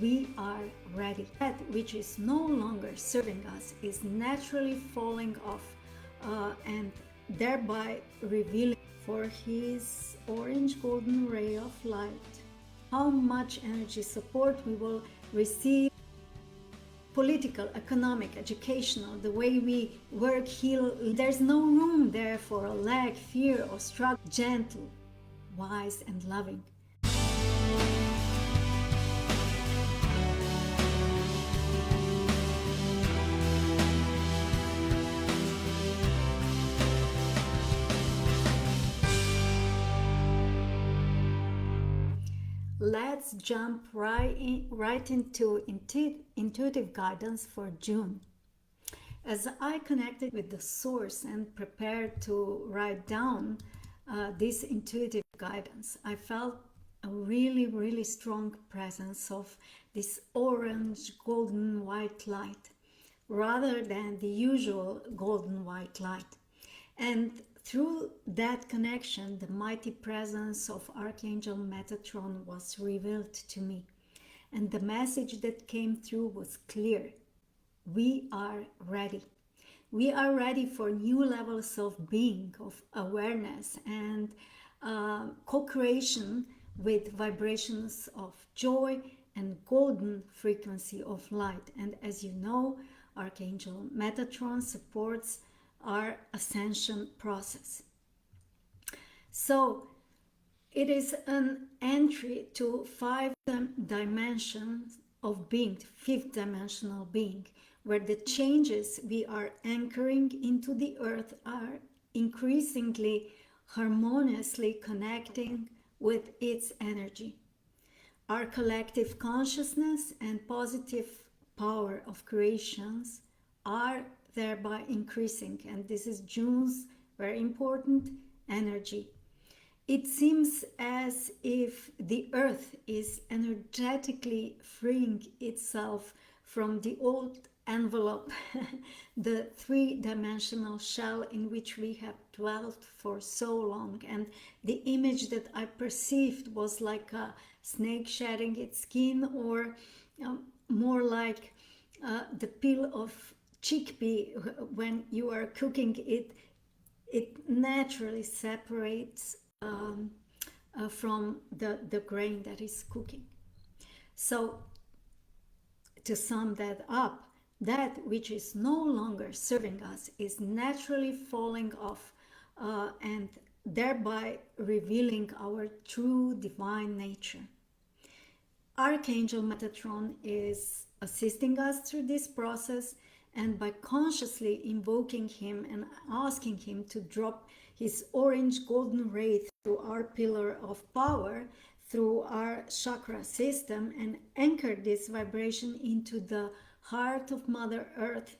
we are ready. That which is no longer serving us is naturally falling off and thereby revealing for his orange golden ray of light how much energy support we will receive, political, economic, educational, the way we work, heal. There's no room there for a lack, fear, or struggle. Gentle, wise, and loving. Let's jump right into intuitive guidance for June. As I connected with the source and prepared to write down this intuitive guidance, I felt a really strong presence of this orange, golden, white light rather than the usual golden white light. And through that connection, the mighty presence of Archangel Metatron was revealed to me. And the message that came through was clear. We are ready. We are ready for new levels of being, of awareness, and co-creation with vibrations of joy and golden frequency of light. And as you know, Archangel Metatron supports our ascension process. So it is an entry to five dimensions of being, fifth dimensional being, where the changes we are anchoring into the earth are increasingly harmoniously connecting with its energy. Our collective consciousness and positive power of creations are thereby increasing, and this is June's very important energy. It seems as if the earth is energetically freeing itself from the old envelope, the three-dimensional shell in which we have dwelt for so long. And the image that I perceived was like a snake shedding its skin, or more like the peel of chickpea. When you are cooking it, it naturally separates from the grain that is cooking. So to sum that up, that which is no longer serving us is naturally falling off and thereby revealing our true divine nature. Archangel Metatron is assisting us through this process, and by consciously invoking him and asking him to drop his orange golden ray through our pillar of power, through our chakra system, and anchor this vibration into the heart of Mother Earth,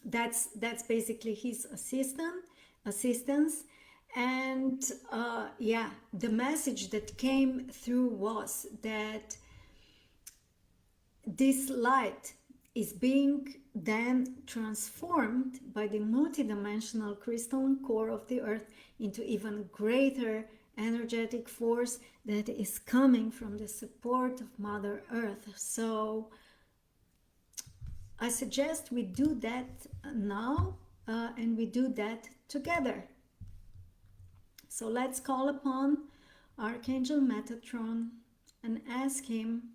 that's basically his assistance. And the message that came through was that this light is being then transformed by the multidimensional crystalline core of the earth into even greater energetic force that is coming from the support of Mother Earth. So I suggest we do that now, and we do that together. So let's call upon Archangel Metatron and ask him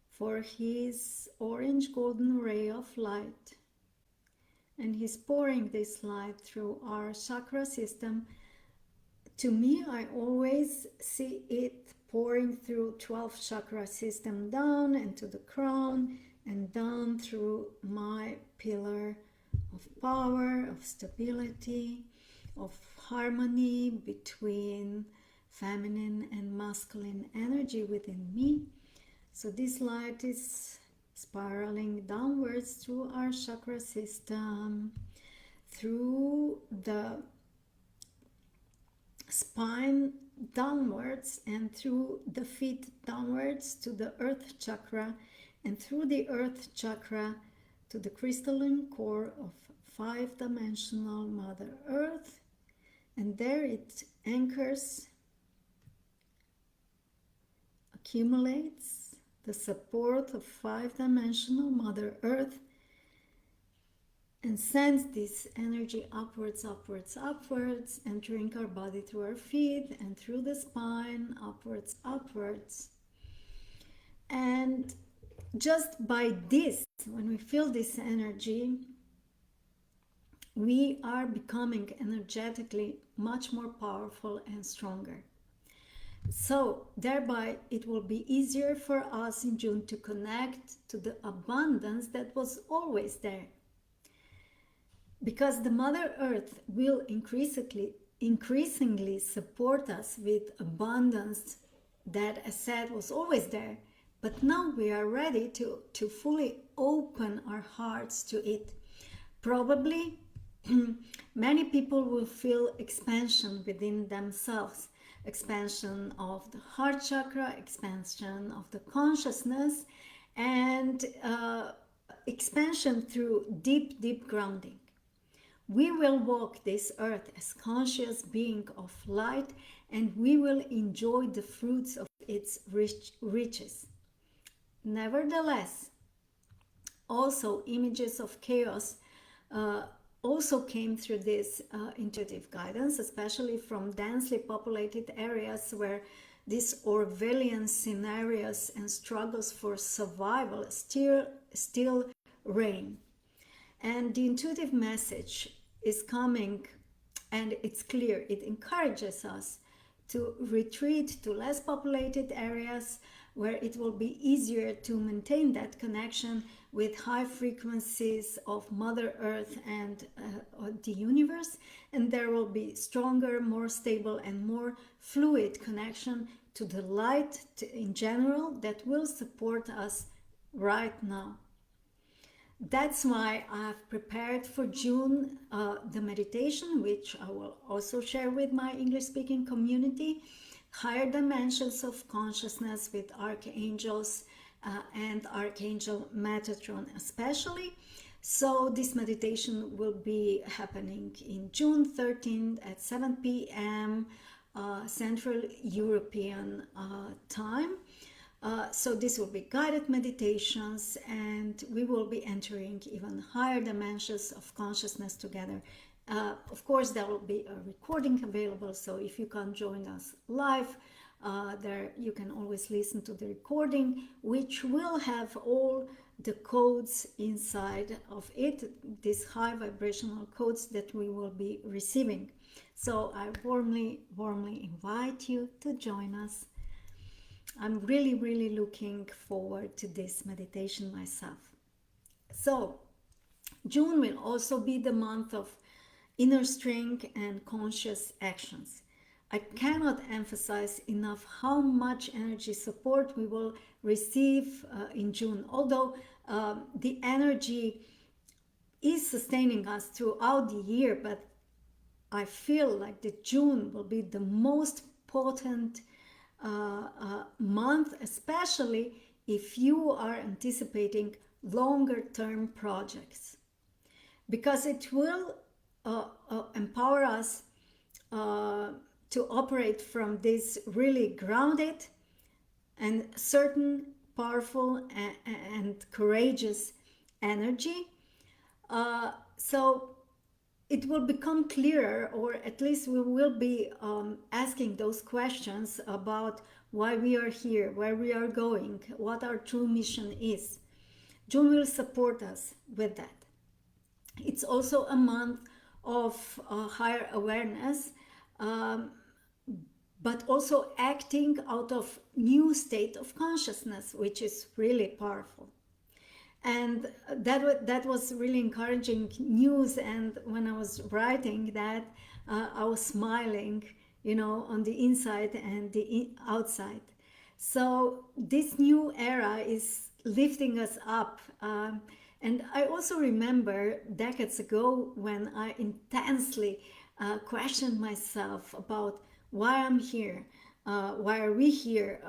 for his orange golden ray of light. And he's pouring this light through our chakra system. To me, I always see it pouring through 12th chakra system down and to the crown and down through my pillar of power, of stability, of harmony between feminine and masculine energy within me. So this light is spiraling downwards through our chakra system, through the spine downwards, and through the feet downwards to the earth chakra, and through the earth chakra to the crystalline core of five-dimensional Mother Earth. And there it anchors a accumulates the support of five-dimensional Mother Earth and sends this energy upwards, upwards, upwards, entering our body through our feet and through the spine, upwards, upwards. And just by this, when we feel this energy, we are becoming energetically much more powerful and stronger. So thereby it will be easier for us in June to connect to the abundance that was always there. Because the Mother Earth will increasingly support us with abundance that, as said, was always there. But now we are ready to fully open our hearts to it. Probably many people will feel expansion within themselves. Expansion of the heart chakra, expansion of the consciousness, and expansion through deep, deep grounding. We will walk this earth as conscious being of light, and we will enjoy the fruits of its riches. Nevertheless, also images of chaos also came through this intuitive guidance, especially from densely populated areas where these Orwellian scenarios and struggles for survival still reign. And the intuitive message is coming, and it's clear. It encourages us to retreat to less populated areas where it will be easier to maintain that connection with high frequencies of Mother Earth and the universe, and there will be stronger, more stable, and more fluid connection to the light in general that will support us right now. That's why I've prepared for June the meditation, which I will also share with my English-speaking community, higher dimensions of consciousness with archangels and Archangel Metatron especially. So this meditation will be happening in June 13th at 7 p.m. Central European time. So this will be guided meditations, and we will be entering even higher dimensions of consciousness together. Of course, there will be a recording available, so if you can't join us live, there you can always listen to the recording, which will have all the codes inside of it, these high vibrational codes that we will be receiving. So I warmly invite you to join us. I'm really looking forward to this meditation myself. So June will also be the month of inner strength and conscious actions. I cannot emphasize enough how much energy support we will receive in June. Although the energy is sustaining us throughout the year, but I feel like the June will be the most potent month, especially if you are anticipating longer term projects, because it will empower us to operate from this really grounded and certain, powerful and courageous energy. So it will become clearer, or at least we will be asking those questions about why we are here, where we are going, what our true mission is. June will support us with that. It's also a month of higher awareness, but also acting out of new state of consciousness, which is really powerful. And that was really encouraging news. And when I was writing that, I was smiling, on the inside and the outside. So this new era is lifting us up. And I also remember decades ago when I intensely questioned myself about why I'm here. Why are we here?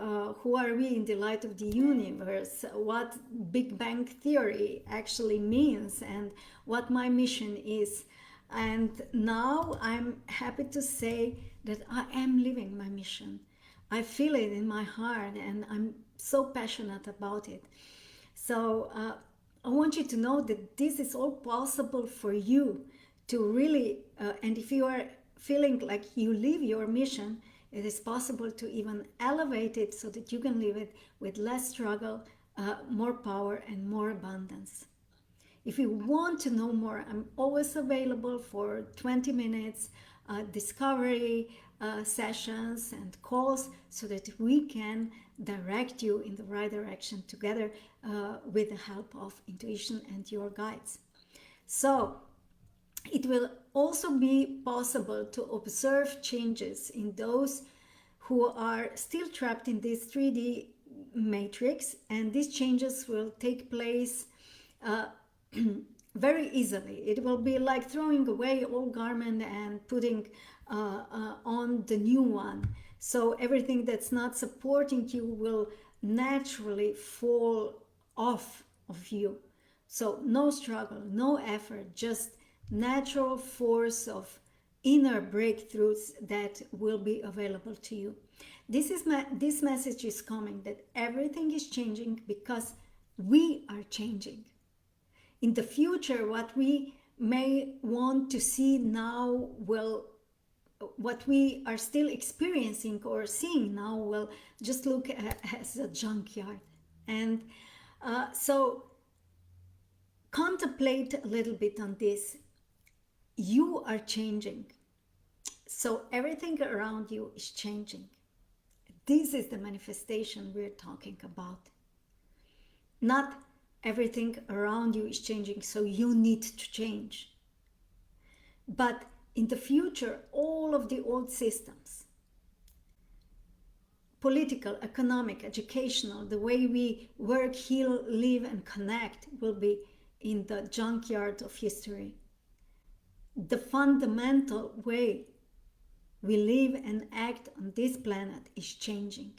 Who are we in the light of the universe? What Big Bang Theory actually means, and what my mission is. And now I'm happy to say that I am living my mission. I feel it in my heart, and I'm so passionate about it. So I want you to know that this is all possible for you to really, and if you are feeling like you live your mission, it is possible to even elevate it so that you can live it with less struggle, more power, and more abundance. If you want to know more, I'm always available for 20 minutes discovery sessions and calls so that we can direct you in the right direction together with the help of intuition and your guides. So it will also be possible to observe changes in those who are still trapped in this 3D matrix, and these changes will take place very easily. It will be like throwing away old garment and putting on the new one. So everything that's not supporting you will naturally fall off of you. So no struggle, no effort, just natural force of inner breakthroughs that will be available to you. This message is coming that everything is changing because we are changing. In the future, what we may want to see now will, what we are still experiencing or seeing now will just look as a junkyard. And so contemplate a little bit on this. You are changing. So everything around you is changing. This is the manifestation we're talking about. Not everything around you is changing, so you need to change. But in the future, all of the old systems, political, economic, educational, the way we work, heal, live, and connect will be in the junkyard of history. The fundamental way we live and act on this planet is changing.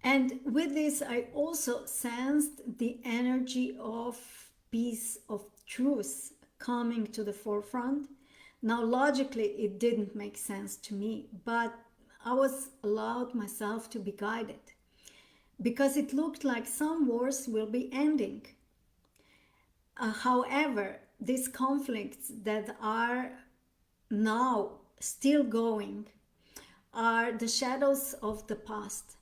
And with this, I also sensed the energy of peace, of truth coming to the forefront. Now, logically, it didn't make sense to me, but I was allowed myself to be guided because it looked like some wars will be ending. However, these conflicts that are now still going are the shadows of the past.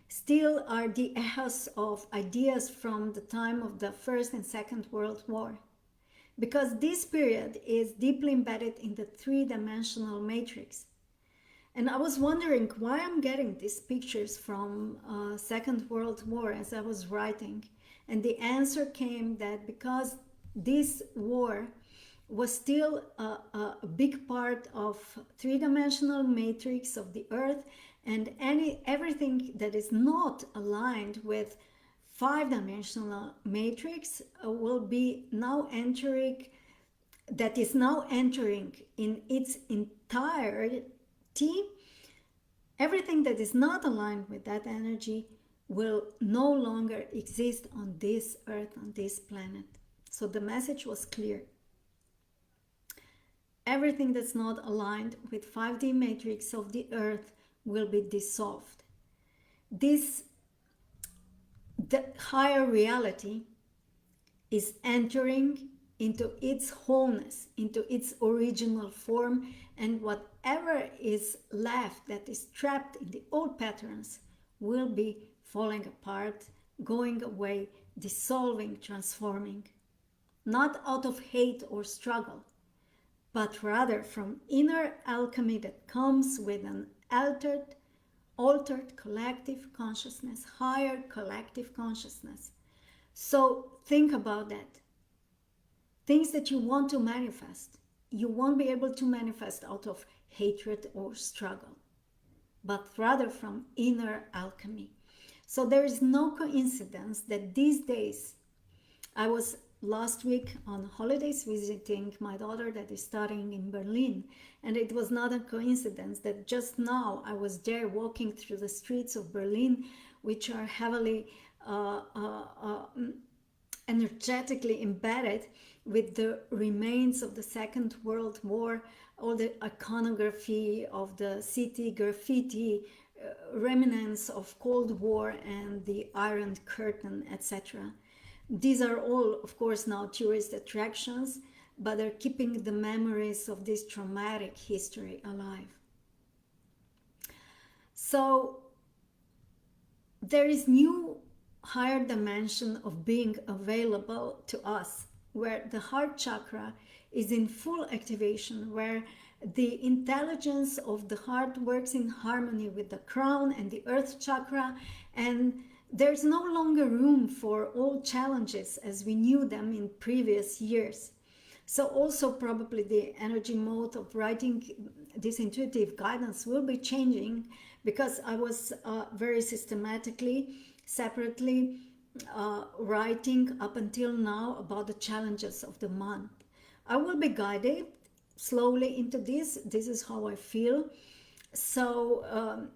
Still are the echoes of ideas from the time of the First and Second World War. Because this period is deeply embedded in the three-dimensional matrix. And I was wondering why I'm getting these pictures from Second World War as I was writing. And the answer came that because this war was still a big part of three-dimensional matrix of the Earth, and everything that is not aligned with five-dimensional matrix will be now entering, that is now entering in its entirety. Everything that is not aligned with that energy will no longer exist on this Earth, on this planet. So the message was clear. Everything that's not aligned with 5D matrix of the Earth will be dissolved. The higher reality is entering into its wholeness, into its original form, and whatever is left that is trapped in the old patterns will be falling apart, going away, dissolving, transforming. Not out of hate or struggle, but rather from inner alchemy that comes with an altered collective consciousness, higher collective consciousness. So think about that. Things that you want to manifest, you won't be able to manifest out of hatred or struggle, but rather from inner alchemy. So there is no coincidence that these days, I was last week on holidays visiting my daughter that is studying in Berlin, and it was not a coincidence that just now I was there walking through the streets of Berlin, which are heavily energetically embedded with the remains of the Second World War, all the iconography of the city, graffiti, remnants of Cold War and the Iron Curtain, etc. These are all, of course, now tourist attractions, but they're keeping the memories of this traumatic history alive. So there is new higher dimension of being available to us, where the heart chakra is in full activation, where the intelligence of the heart works in harmony with the crown and the earth chakra, and there's no longer room for all challenges as we knew them in previous years. So also probably the energy mode of writing this intuitive guidance will be changing, because I was very systematically, separately writing up until now about the challenges of the month. I will be guided slowly into this. This is how I feel. So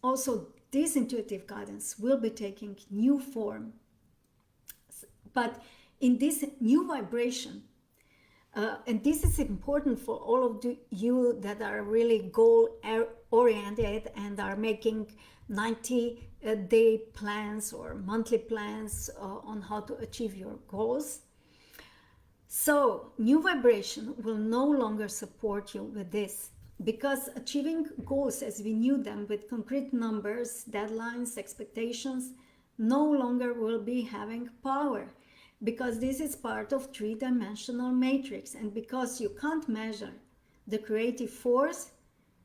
also this intuitive guidance will be taking new form. But in this new vibration, and this is important for all of you that are really goal-oriented and are making 90-day plans or monthly plans on how to achieve your goals. So, new vibration will no longer support you with this, because achieving goals as we knew them with concrete numbers, deadlines, expectations, no longer will be having power, because this is part of three-dimensional matrix, and because you can't measure the creative force,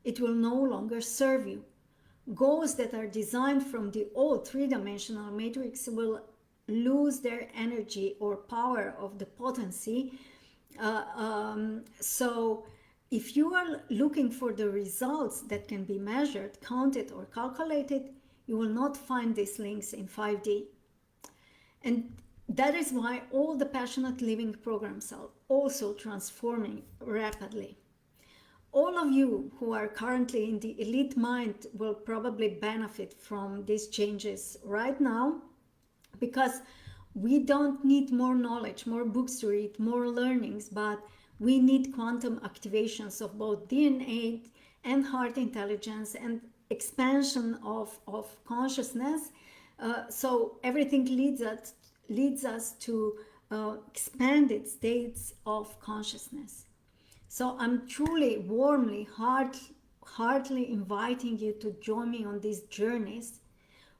it will no longer serve you. Goals that are designed from the old three-dimensional matrix will lose their energy or power of the potency. So if you are looking for the results that can be measured, counted, or calculated, you will not find these links in 5D. And that is why all the Passionate Living programs are also transforming rapidly. All of you who are currently in the Elite Mind will probably benefit from these changes right now, because we don't need more knowledge, more books to read, more learnings, but we need quantum activations of both DNA and heart intelligence and expansion of consciousness. So everything leads us to expanded states of consciousness. So I'm truly, warmly, heartily inviting you to join me on these journeys,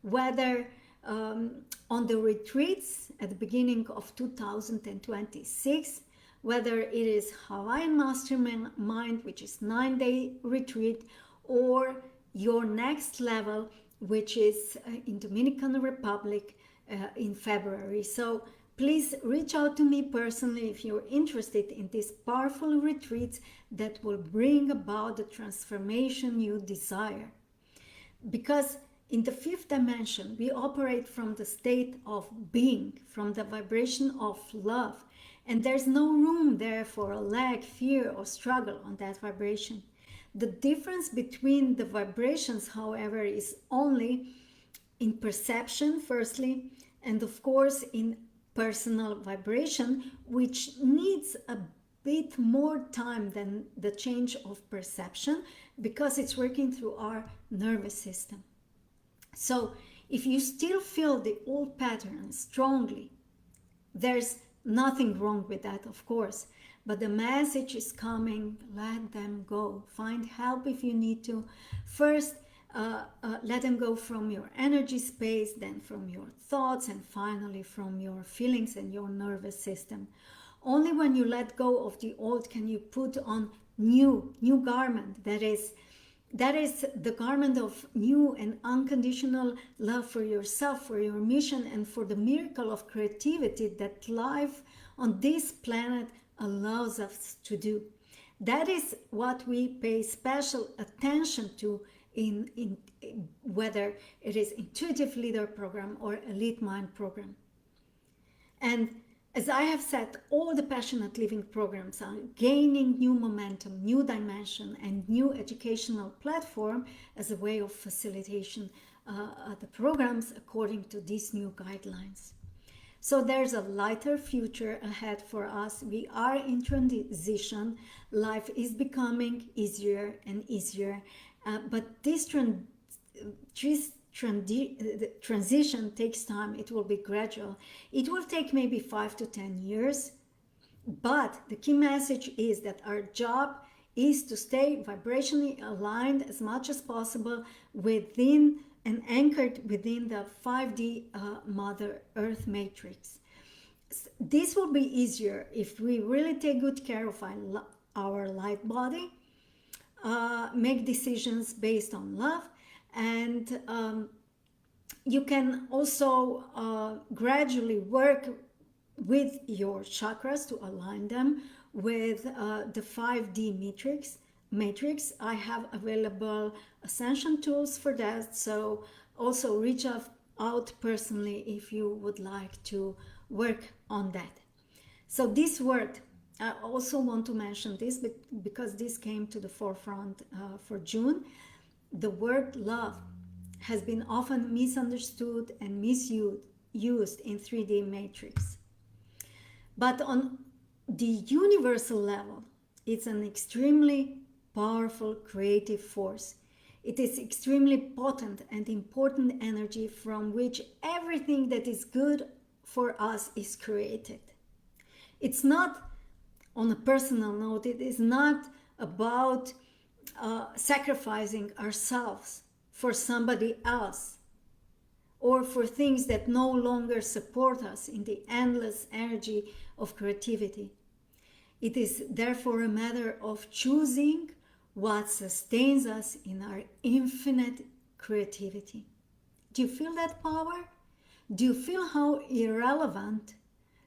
whether on the retreats at the beginning of 2026, whether it is Hawaiian Mastermind, which is 9-day retreat, or your next level, which is in Dominican Republic in February. So please reach out to me personally if you're interested in these powerful retreats that will bring about the transformation you desire. Because in the fifth dimension, we operate from the state of being, from the vibration of love. And there's no room there for a lack, fear, or struggle on that vibration. The difference between the vibrations, however, is only in perception, firstly, and of course in personal vibration, which needs a bit more time than the change of perception, because it's working through our nervous system. So if you still feel the old patterns strongly, there's nothing wrong with that, of course, but the message is coming: let them go. Find help if you need to. First, let them go from your energy space, then from your thoughts, and finally from your feelings and your nervous system. Only when you let go of the old can you put on new garment. That is the garment of new and unconditional love for yourself, for your mission, and for the miracle of creativity that life on this planet allows us to do. That is what we pay special attention to in whether it is Intuitive Leader Program or Elite Mind Program. And as I have said, all the Passionate Living programs are gaining new momentum, new dimension, and new educational platform as a way of facilitation the programs according to these new guidelines. So there's a lighter future ahead for us. We are in transition. Life is becoming easier and easier. But this transition takes time. It will be gradual. It will take maybe 5 to 10 years. But the key message is that our job is to stay vibrationally aligned as much as possible within and anchored within the 5D Mother Earth matrix. This will be easier if we really take good care of our light body, make decisions based on love, and you can also gradually work with your chakras to align them with the 5D matrix. I have available ascension tools for that, so also reach out personally if you would like to work on that. So this word, I also want to mention this because this came to the forefront for June. The word love has been often misunderstood and misused in 3D matrix. But on the universal level, it's an extremely powerful creative force. It is extremely potent and important energy from which everything that is good for us is created. It's not, on a personal note, it is not about sacrificing ourselves for somebody else or for things that no longer support us in the endless energy of creativity. It is therefore a matter of choosing what sustains us in our infinite creativity. Do you feel that power? Do you feel how irrelevant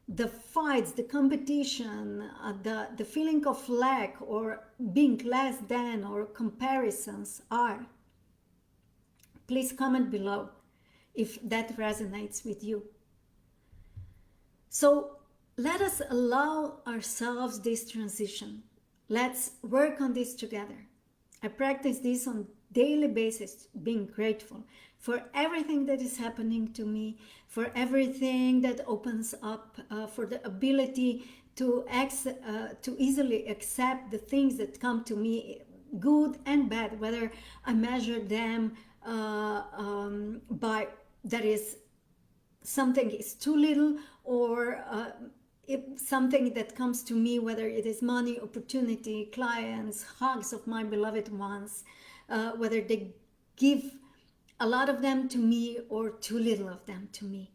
the fights, the competition, the feeling of lack or being less than or comparisons are? Please comment below if that resonates with you. So let us allow ourselves this transition. Let's work on this together. I practice this on a daily basis, being grateful for everything that is happening to me, for everything that opens up, for the ability to easily accept the things that come to me, good and bad, whether I measure them by that is something is too little, or if something that comes to me, whether it is money, opportunity, clients, hugs of my beloved ones, whether they give a lot of them to me or too little of them to me.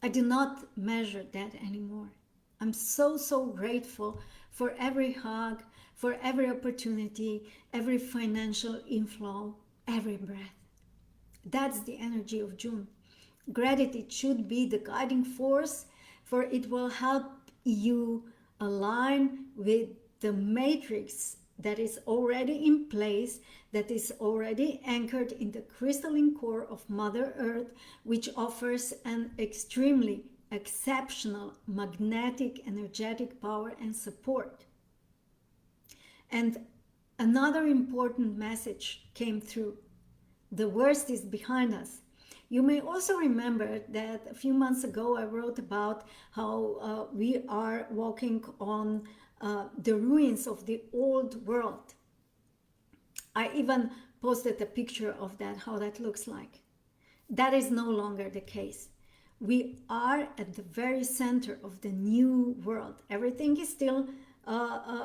I do not measure that anymore. I'm so grateful for every hug, for every opportunity, every financial inflow, every breath. That's the energy of June. Gratitude should be the guiding force, for it will help you align with the matrix that is already in place, that is already anchored in the crystalline core of Mother Earth, which offers an extremely exceptional magnetic, energetic power and support. And another important message came through. The worst is behind us. You may also remember that a few months ago I wrote about how we are walking on the ruins of the old world. I even posted a picture of that, how that looks like. That is no longer the case. We are at the very center of the new world. Everything is still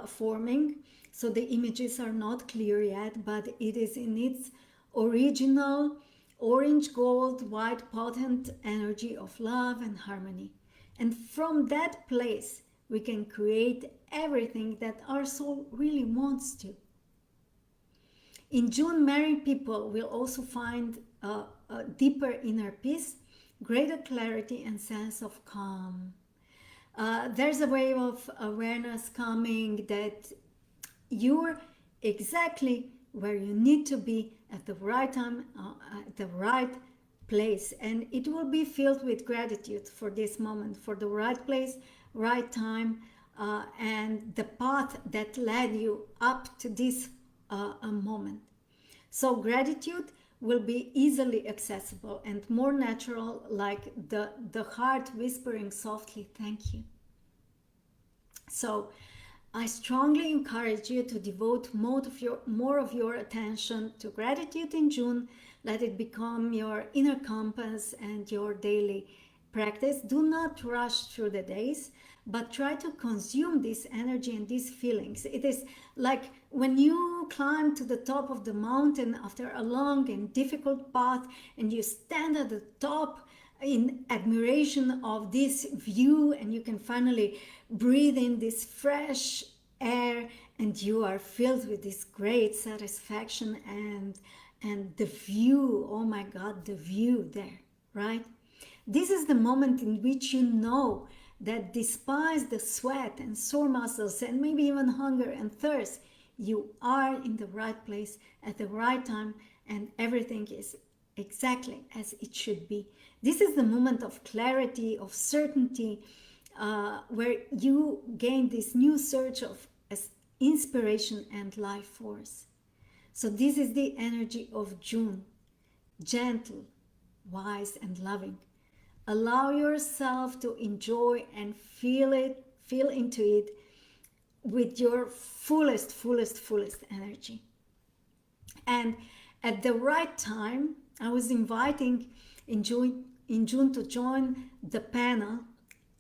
forming, so the images are not clear yet, but it is in its original orange, gold, white, potent energy of love and harmony. And from that place, we can create everything that our soul really wants to. In June, married people will also find a deeper inner peace, greater clarity, and sense of calm. There's a wave of awareness coming that you're exactly where you need to be at the right time, at the right place, and it will be filled with gratitude for this moment, for the right place, right time, and the path that led you up to this moment. So gratitude will be easily accessible and more natural, like the heart whispering softly, thank you. So I strongly encourage you to devote more of your attention to gratitude in June. Let it become your inner compass and your daily practice. Do not rush through the days, but try to consume this energy and these feelings. It is like when you climb to the top of the mountain after a long and difficult path and you stand at the top in admiration of this view, and you can finally breathe in this fresh air, and you are filled with this great satisfaction and the view, oh my god, the view there, right? This is the moment in which you know that despite the sweat and sore muscles and maybe even hunger and thirst, you are in the right place at the right time, and everything is exactly as it should be. This is the moment of clarity, of certainty, where you gain this new surge of inspiration and life force. So this is the energy of June, gentle, wise, and loving. Allow yourself to enjoy and feel into it with your fullest energy. And at the right time, I was inviting in June to join the panel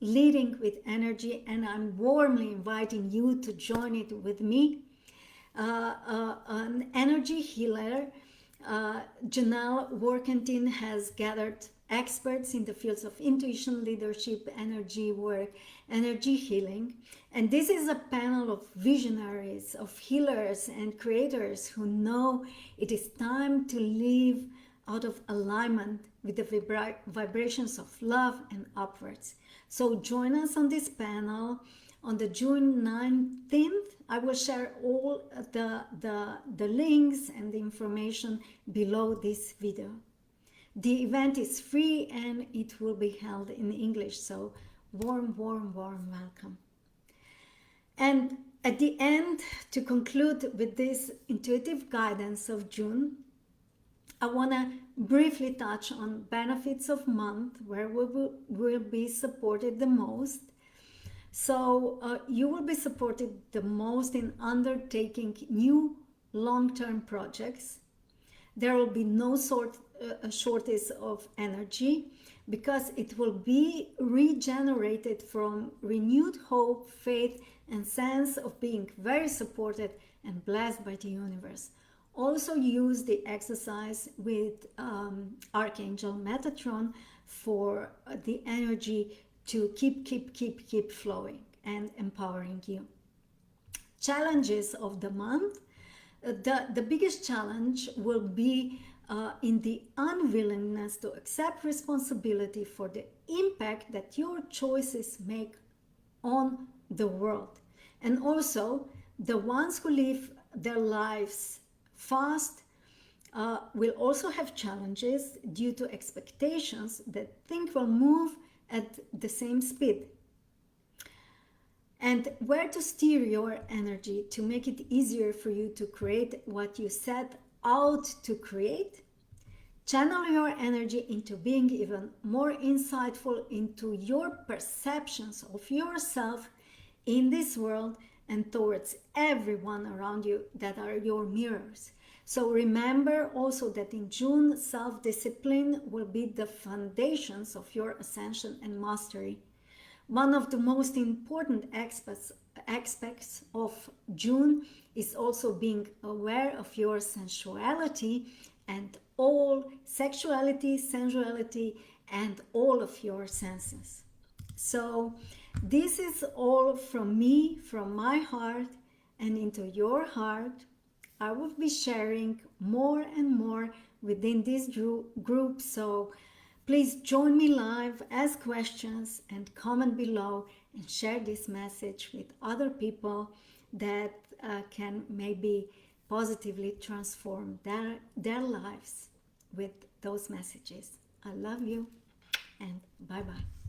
Leading with Energy, and I'm warmly inviting you to join it with me. An energy healer, Janelle Workentin, has gathered experts in the fields of intuition, leadership, energy work, energy healing. And this is a panel of visionaries, of healers and creators who know it is time to live out of alignment with the vibrations of love and upwards. So join us on this panel on the June 19th. I will share all the links and the information below this video. The event is free and it will be held in English, so warm welcome. And at the end, to conclude with this intuitive guidance of June, I want to briefly touch on benefits of month, where we will be supported the most. So you will be supported the most in undertaking new long-term projects. There will be no shortage of energy, because it will be regenerated from renewed hope, faith, and sense of being very supported and blessed by the universe. Also use the exercise with Archangel Metatron for the energy to keep flowing and empowering you. Challenges of the month. The biggest challenge will be in the unwillingness to accept responsibility for the impact that your choices make on the world. And also, the ones who live their lives fast will also have challenges due to expectations that things will move at the same speed. And where to steer your energy to make it easier for you to create what you set out to create. Channel your energy into being even more insightful into your perceptions of yourself in this world and towards everyone around you that are your mirrors. So remember also that in June, self-discipline will be the foundations of your ascension and mastery. One of the most important aspects of June is also being aware of your sensuality and all sexuality, sensuality, and all of your senses. So this is all from me, from my heart, and into your heart. I will be sharing more and more within this group, so please join me live, ask questions, and comment below, and share this message with other people that can maybe positively transform their lives with those messages. I love you, and bye-bye.